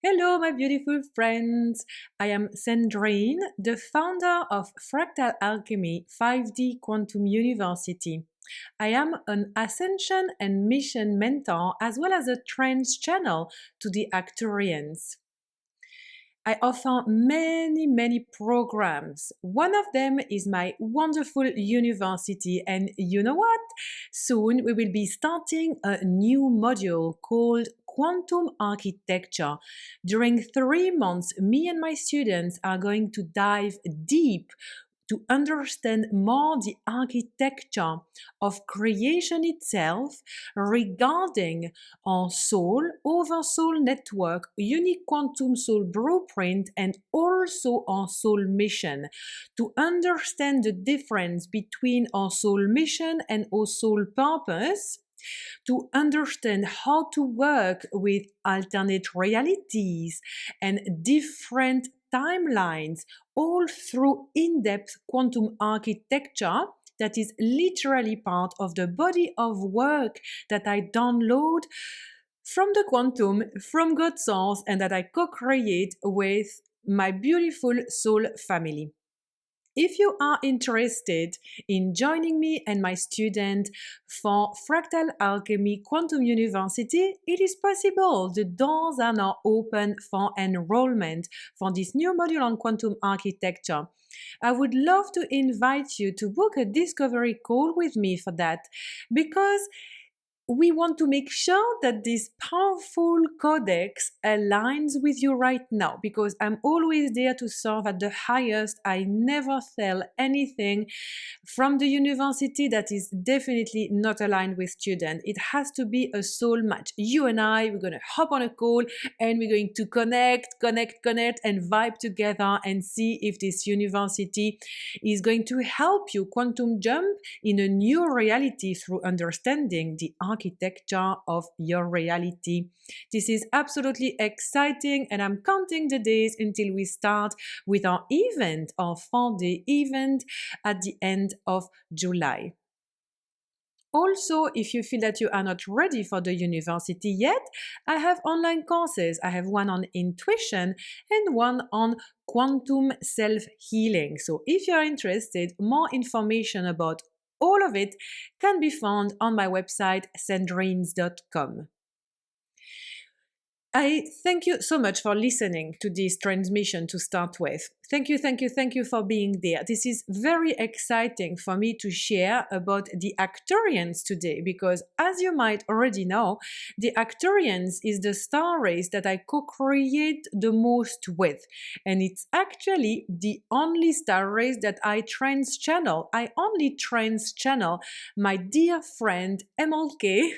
Hello, my beautiful friends. I am Sandrine, the founder of Fractal Alchemy 5D Quantum University. I am an ascension and mission mentor as well as a trance channel to the Arcturians. I offer many programs. One of them is my wonderful university. And you know what? Soon we will be starting a new module called Quantum Architecture. During 3 months, me and my students are going to dive deep to understand more the architecture of creation itself regarding our soul, oversoul network, unique quantum soul blueprint, and also our soul mission. To understand the difference between our soul mission and our soul purpose, to understand how to work with alternate realities and different timelines, all through in-depth quantum architecture that is literally part of the body of work that I download from the quantum, from God Source, and that I co-create with my beautiful soul family. If you are interested in joining me and my student for Fractal Alchemy Quantum University, it is possible. The doors are now open for enrollment for this new module on quantum architecture. I would love to invite you to book a discovery call with me for that, because we want to make sure that this powerful codex aligns with you right now, because I'm always there to serve at the highest. I never sell anything from the university that is definitely not aligned with students. It has to be a soul match. You and I, we're going to hop on a call and we're going to connect and vibe together and see if this university is going to help you quantum jump in a new reality through understanding the architecture of your reality. This is absolutely exciting, and I'm counting the days until we start with our event, our 4-day event at the end of July. Also, if you feel that you are not ready for the university yet, I have online courses. I have one on intuition and one on quantum self-healing. So if you're interested, more information about all of it can be found on my website, sandrines.com. I thank you so much for listening to this transmission to start with. Thank you for being there. This is very exciting for me to share about the Arcturians today, because as you might already know, the Arcturians is the star race that I co-create the most with. And it's actually the only star race that I trance channel. I only trance channel my dear friend MLK,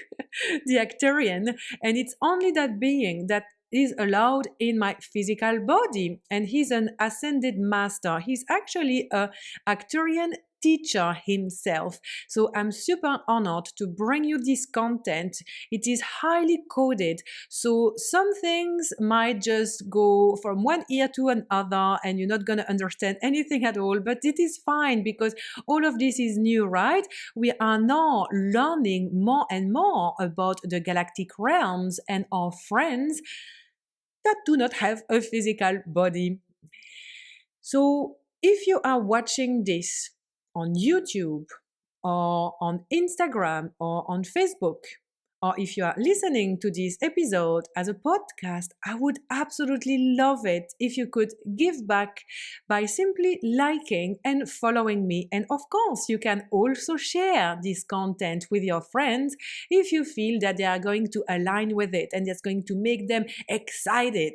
the Arcturian, and it's only that being that is allowed in my physical body, and he's an ascended master. He's actually a Arcturian teacher himself. So I'm super honored to bring you this content. It is highly coded, so some things might just go from one ear to another and you're not going to understand anything at all, but it is fine because all of this is new, right? We are now learning more and more about the galactic realms and our friends that do not have a physical body. So if you are watching this on YouTube or on Instagram or on Facebook, or if you are listening to this episode as a podcast, I would absolutely love it if you could give back by simply liking and following me. And of course, you can also share this content with your friends if you feel that they are going to align with it and it's going to make them excited.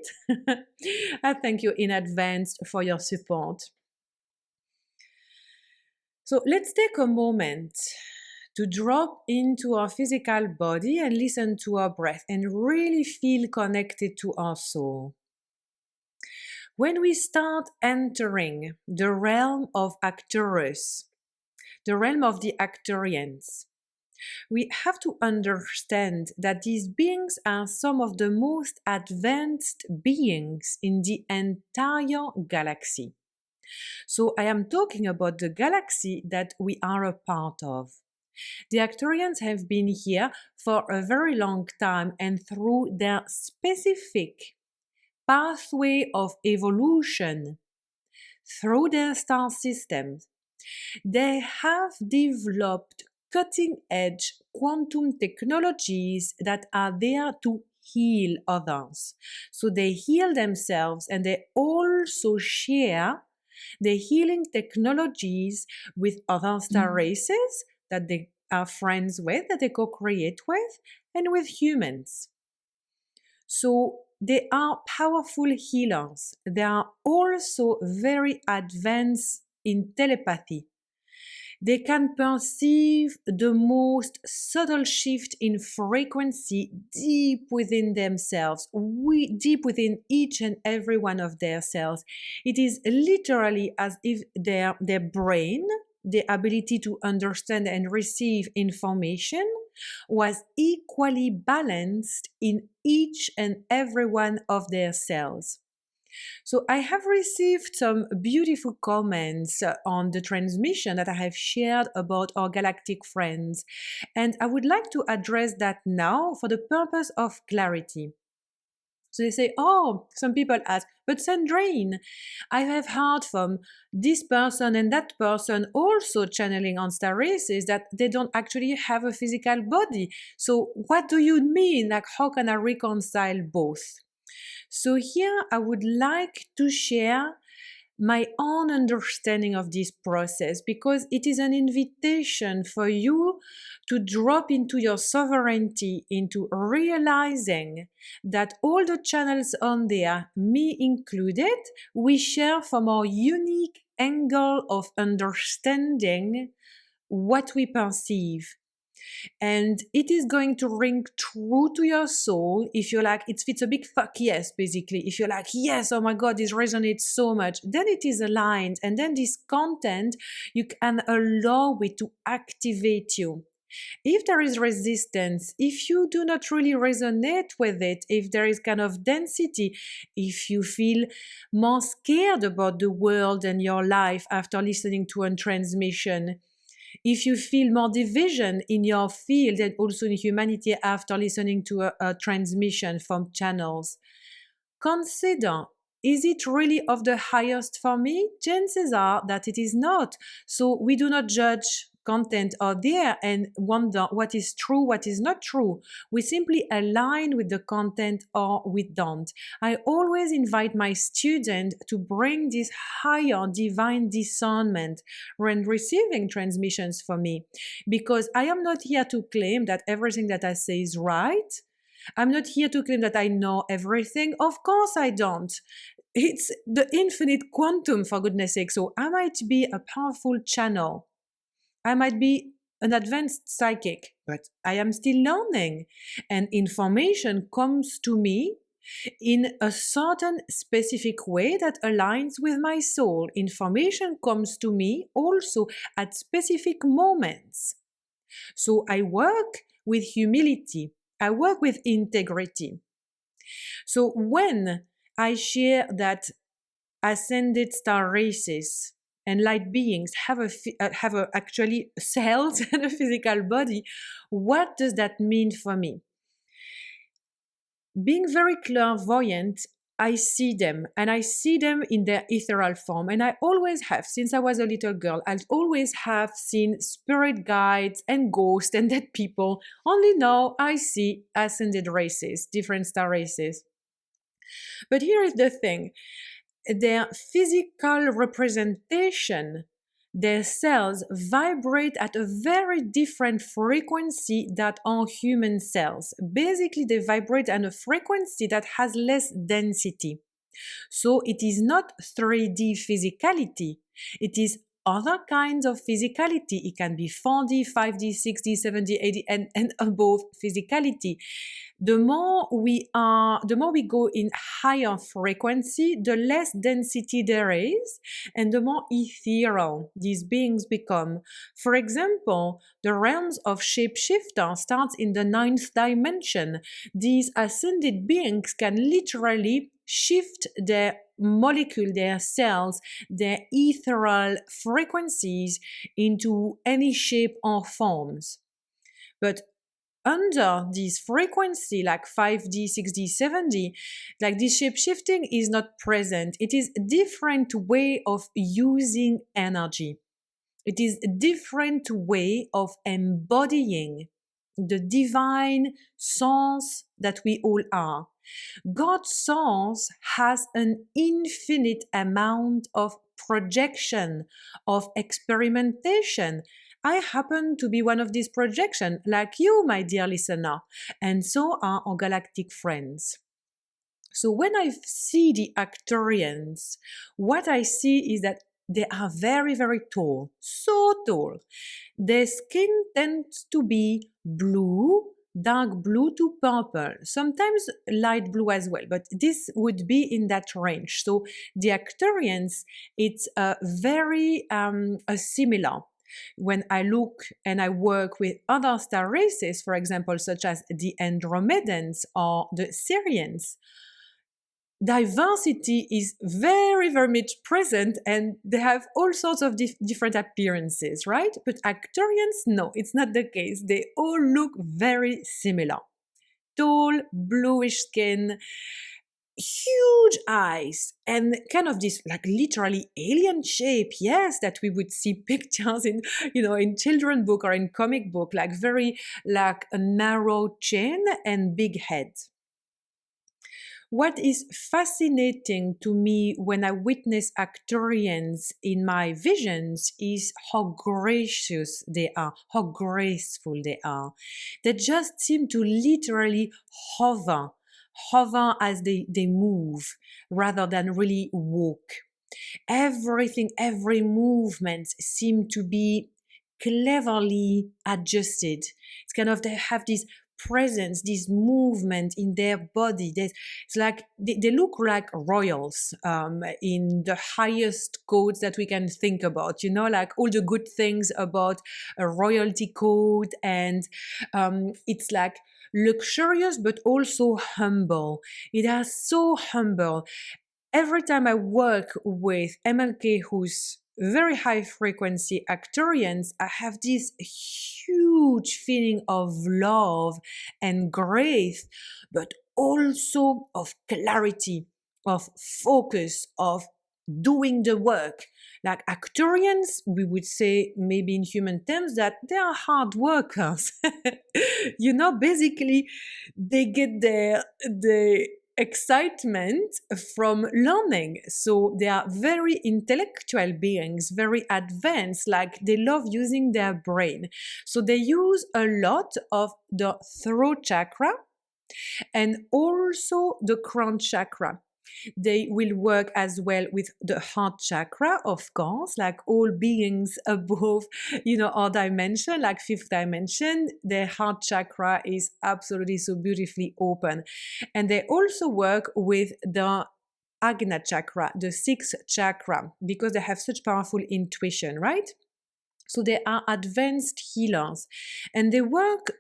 I thank you in advance for your support. So let's take a moment to drop into our physical body and listen to our breath and really feel connected to our soul. When we start entering the realm of Arcturus, the realm of the Arcturians, we have to understand that these beings are some of the most advanced beings in the entire galaxy. So I am talking about the galaxy that we are a part of. The Arcturians have been here for a very long time, and through their specific pathway of evolution through their star systems. They have developed cutting-edge quantum technologies that are there to heal others. So they heal themselves, and they also share the healing technologies with other star races that they are friends with, that they co-create with, and with humans. So they are powerful healers. They are also very advanced in telepathy. They can perceive the most subtle shift in frequency deep within themselves, deep within each and every one of their cells. It is literally as if their brain, the ability to understand and receive information, was equally balanced in each and every one of their cells. So I have received some beautiful comments on the transmission that I have shared about our galactic friends, and I would like to address that now for the purpose of clarity. So they say, oh, some people ask, but Sandrine, I have heard from this person and that person also channeling on star races that they don't actually have a physical body. So what do you mean? Like, how can I reconcile both? So here I would like to share my own understanding of this process, because it is an invitation for you to drop into your sovereignty, into realizing that all the channels on there, me included, we share from our unique angle of understanding what we perceive. And it is going to ring true to your soul if you're like, it's a big fuck yes, basically. If you're like, yes, oh my God, this resonates so much, then it is aligned. And then this content, you can allow it to activate you. If there is resistance, if you do not really resonate with it, if there is kind of density, if you feel more scared about the world and your life after listening to a transmission, if you feel more division in your field and also in humanity after listening to a transmission from channels, consider, is it really of the highest for me? Chances are that it is not. So we do not judge content out there and wonder what is true, what is not true. We simply align with the content or we don't. I always invite my student to bring this higher divine discernment when receiving transmissions from me, because I am not here to claim that everything that I say is right. I'm not here to claim that I know everything. Of course I don't. It's the infinite quantum, for goodness sake. So I might be a powerful channel. I might be an advanced psychic, but I am still learning. And information comes to me in a certain specific way that aligns with my soul. Information comes to me also at specific moments. So I work with humility. I work with integrity. So when I share that ascended star races and light beings have actually cells and a physical body, what does that mean for me? Being very clairvoyant, I see them, and I see them in their ethereal form. And I always have, since I was a little girl, I always have seen spirit guides and ghosts and dead people. Only now I see ascended races, different star races. But here is the thing. Their physical representation, their cells vibrate at a very different frequency than our human cells. Basically, they vibrate at a frequency that has less density. So it is not 3D physicality. It is other kinds of physicality. It can be 4D, 5D, 6D, 7D, 8D, and above physicality. The more we go in higher frequency, the less density there is, and the more ethereal these beings become. For example, the realms of shapeshifter starts in the 9th dimension. These ascended beings can literally shift their molecule, their cells, their ethereal frequencies into any shape or forms. But under this frequency, like 5D, 6D, 7D, like this shape shifting is not present. It is a different way of using energy. It is a different way of embodying the divine source that we all are. God's source has an infinite amount of projection, of experimentation. I happen to be one of these projections, like you, my dear listener, and so are our galactic friends. So when I see the Arcturians, what I see is that they are very, very tall, so tall. Their skin tends to be blue, dark blue to purple, sometimes light blue as well, but this would be in that range. So the Arcturians, it's very similar. When I look and I work with other star races, for example, such as the Andromedans or the Syrians, diversity is very, very much present and they have all sorts of different appearances, right? But Arcturians, no, it's not the case. They all look very similar. Tall, bluish skin, huge eyes, and kind of this like literally alien shape, yes, that we would see pictures in, in children book or in comic book, like very like a narrow chin and big head. What is fascinating to me when I witness Arcturians in my visions is how gracious they are, how graceful they are. They just seem to literally hover as they move rather than really walk. Everything, every movement seem to be cleverly adjusted. It's kind of, they have this presence, this movement in their body. It's like they look like royals in the highest codes that we can think about, like all the good things about a royalty code. And it's like luxurious but also humble. It is so humble. Every time I work with MLK who's very high frequency Arcturians, I have this huge feeling of love and grace, but also of clarity, of focus, of doing the work. Like Arcturians, we would say maybe in human terms that they are hard workers. Basically they get the excitement from learning. So they are very intellectual beings, very advanced, like they love using their brain. So they use a lot of the throat chakra and also the crown chakra. They will work as well with the heart chakra, of course, like all beings above, our dimension, like fifth dimension. Their heart chakra is absolutely so beautifully open. And they also work with the Agna chakra, the sixth chakra, because they have such powerful intuition, right? So they are advanced healers and they work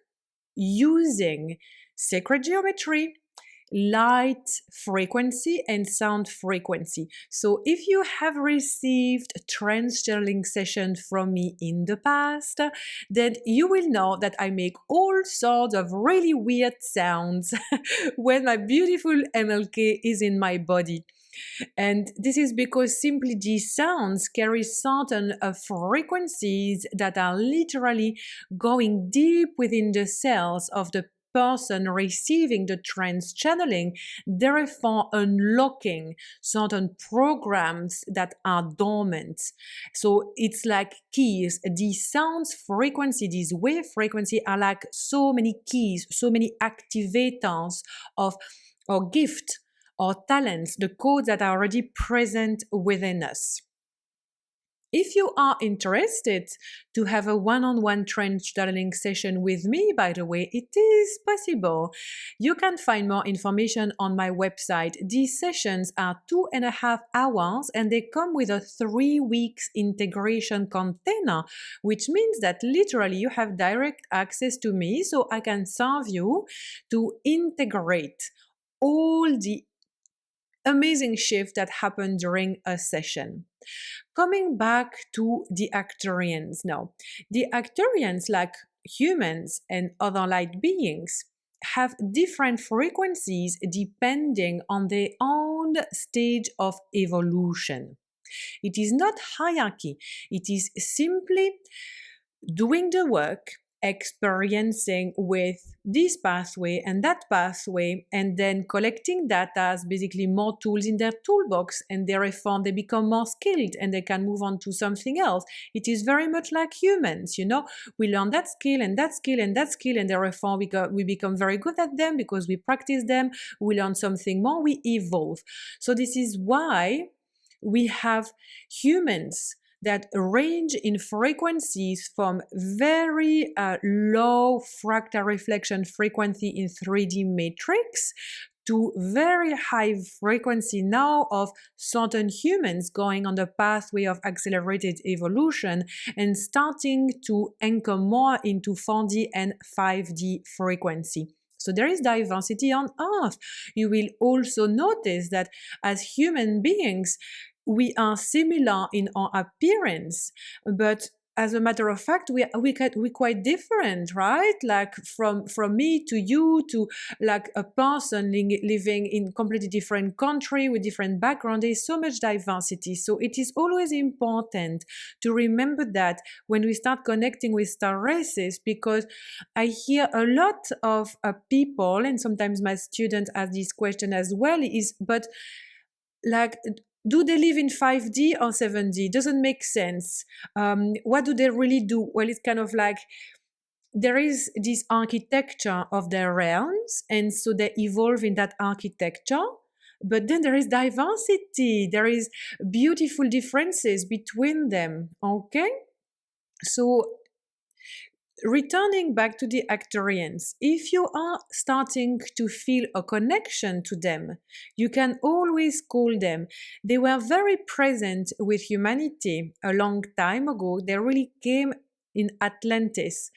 using sacred geometry, light frequency and sound frequency. So if you have received a trance channeling session from me in the past, then you will know that I make all sorts of really weird sounds when my beautiful MLK is in my body. And this is because simply these sounds carry certain frequencies that are literally going deep within the cells of the person receiving the trance channeling, therefore unlocking certain programs that are dormant. So it's like keys. These sounds frequency, these wave frequency are like so many keys, so many activators of or gift or talents, the codes that are already present within us. If you are interested to have a one-on-one trance channeling session with me, by the way, it is possible. You can find more information on my website. These sessions are 2.5 hours and they come with a 3 weeks integration container, which means that literally you have direct access to me so I can serve you to integrate all the amazing shift that happened during a session. Coming back to the Arcturians now. The Arcturians, like humans and other light beings have different frequencies depending on their own stage of evolution. It is not hierarchy, it is simply doing the work, experiencing with this pathway and that pathway, and then collecting data as basically more tools in their toolbox, and therefore they become more skilled and they can move on to something else. It is very much like humans, you know, we learn that skill and that skill and that skill, and therefore we become very good at them because we practice them, we learn something more, we evolve. So this is why we have humans that range in frequencies from very low fractal reflection frequency in 3D matrix to very high frequency now of certain humans going on the pathway of accelerated evolution and starting to anchor more into 4D and 5D frequency. So there is diversity on Earth. You will also notice that as human beings, we are similar in our appearance, but as a matter of fact, we're quite different, right? Like from me to you to like a person living in completely different country with different background. There is so much diversity. So it is always important to remember that when we start connecting with star races, because I hear a lot of people, and sometimes my students ask this question as well, but like, do they live in 5D or 7D? Doesn't make sense. What do they really do? Well, it's kind of like there is this architecture of their realms, and so they evolve in that architecture. But then there is diversity. There is beautiful differences between them. Okay? So returning back to the Arcturians, if you are starting to feel a connection to them, you can always call them. They were very present with humanity a long time ago. They really came in Atlantis.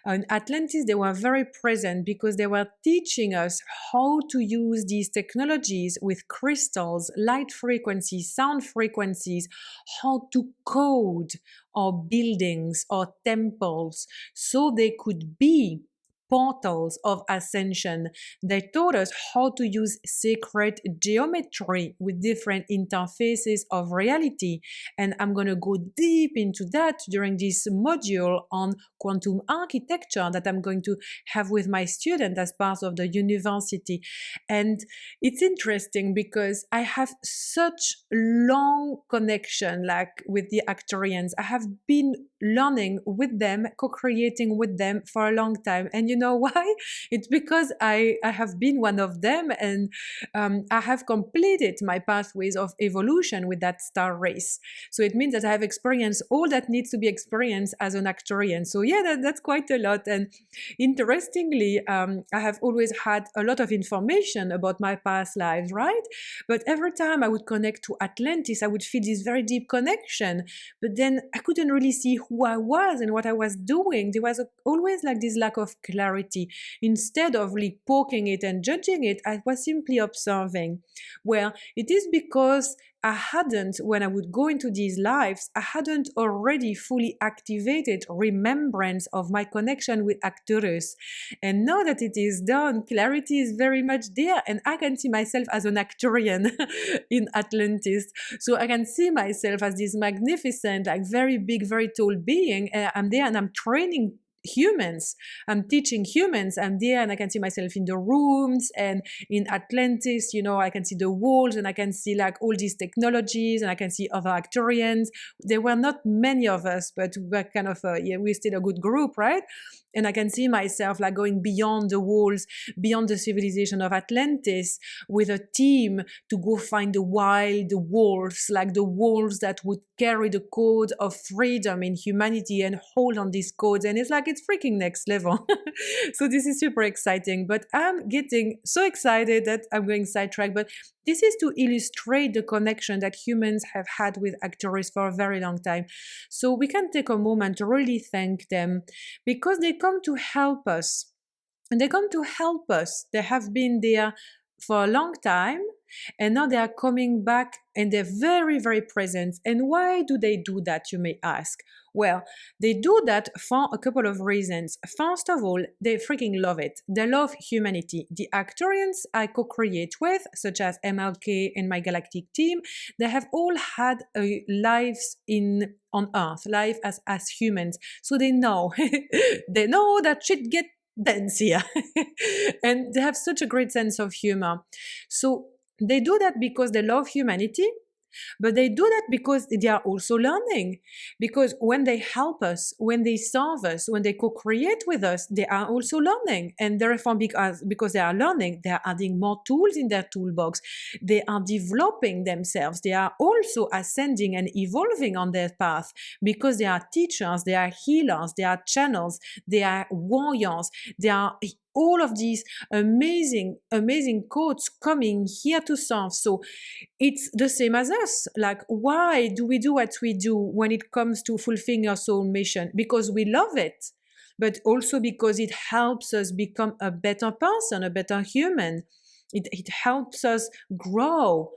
In Atlantis, they were very present because they were teaching us how to use these technologies with crystals, light frequencies, sound frequencies, how to code our buildings or temples so they could be portals of ascension. They taught us how to use sacred geometry with different interfaces of reality. And I'm going to go deep into that during this module on quantum architecture that I'm going to have with my student as part of the university. And it's interesting because I have such long connection like with the Arcturians. I have been learning with them, co-creating with them for a long time. And you know why? It's because I have been one of them, and I have completed my pathways of evolution with that star race. So it means that I have experienced all that needs to be experienced as an Arcturian. So yeah, that's quite a lot. And interestingly, I have always had a lot of information about my past lives, right? But every time I would connect to Atlantis, I would feel this very deep connection. But then I couldn't really see who I was and what I was doing. There was always like this lack of clarity. Instead of really poking it and judging it, I was simply observing. Well, it is because I hadn't, when I would go into these lives, I hadn't already fully activated remembrance of my connection with Arcturus. And now that it is done, clarity is very much there, and I can see myself as an Arcturian in Atlantis. So I can see myself as this magnificent, like very big, very tall being. I'm there and I'm training humans. I'm teaching humans. I'm there and I can see myself in the rooms, and in Atlantis, you know, I can see the walls and I can see like all these technologies, and I can see other Arcturians. There were not many of us, but we were kind of, we're still a good group, right? And I can see myself like going beyond the walls, beyond the civilization of Atlantis with a team to go find the wild wolves, like the wolves that would carry the code of freedom in humanity and hold on these codes. And it's like, it's freaking next level. So this is super exciting, but I'm getting so excited that I'm going sidetracked. But this is to illustrate the connection that humans have had with Arcturus for a very long time. So we can take a moment to really thank them, because they come to help us. And they come to help us. They have been there for a long time. and now they are coming back and they're very, very present. And why do they do that, you may ask? Well, they do that for a couple of reasons. First of all, they freaking love it. They love humanity. The Arcturians I co-create with, such as MLK and my galactic team, they have all had lives on Earth, life as humans. So they know, they know that shit get dense here. And they have such a great sense of humor. So they do that because they love humanity, but they do that because they are also learning. Because when they help us, when they serve us, when they co-create with us, they are also learning. And therefore, because they are learning, they are adding more tools in their toolbox. They are developing themselves. They are also ascending and evolving on their path because they are teachers, they are healers, they are channels, they are warriors, they are all of these amazing, amazing codes coming here to serve. So it's the same as us. Like, why do we do what we do when it comes to fulfilling our soul mission? Because we love it, but also because it helps us become a better person, a better human. It helps us grow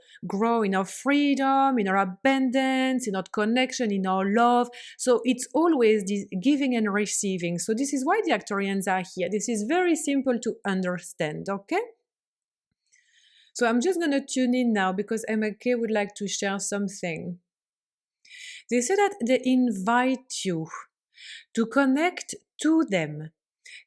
in our freedom, in our abundance, in our connection, in our love. So it's always this giving and receiving. So this is why the Arcturians are here. This is very simple to understand, okay? So I'm just going to tune in now because MLK would like to share something. They say that they invite you to connect to them.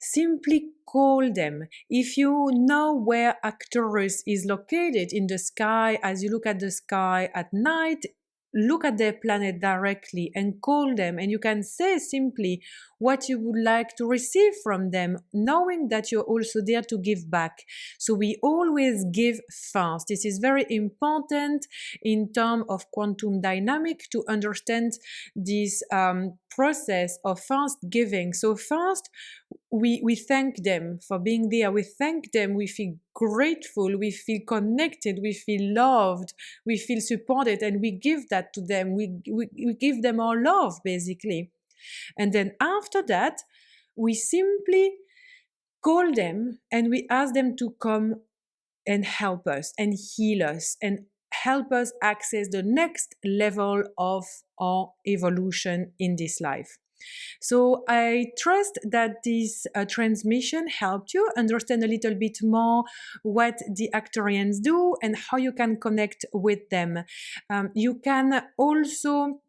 Simply call them. If you know where Arcturus is located in the sky, as you look at the sky at night, look at their planet directly and call them, and you can say simply what you would like to receive from them, knowing that you're also there to give back. So we always give first. This is very important in terms of quantum dynamic to understand this process of first giving. So first, we thank them for being there. We thank them. We feel grateful. We feel connected. We feel loved. We feel supported, and we give that to them. We give them our love, basically. And then after that, we simply call them and we ask them to come and help us and heal us and help us access the next level of our evolution in this life. So I trust that this transmission helped you understand a little bit more what the Arcturians do and how you can connect with them. You can also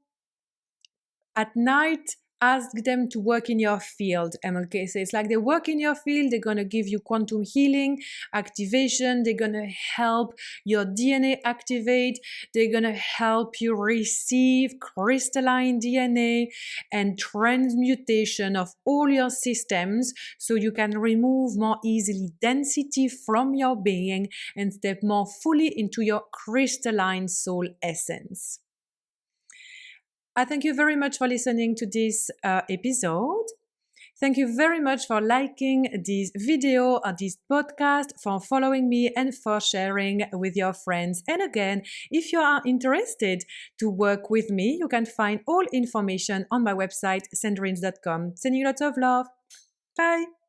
at night ask them to work in your field. MLK says, like, they work in your field, they're going to give you quantum healing, activation, they're going to help your DNA activate, they're going to help you receive crystalline DNA and transmutation of all your systems so you can remove more easily density from your being and step more fully into your crystalline soul essence. I thank you very much for listening to this episode. Thank you very much for liking this video or this podcast, for following me and for sharing with your friends. And again, if you are interested to work with me, you can find all information on my website, sandrines.com. Sending you lots of love. Bye.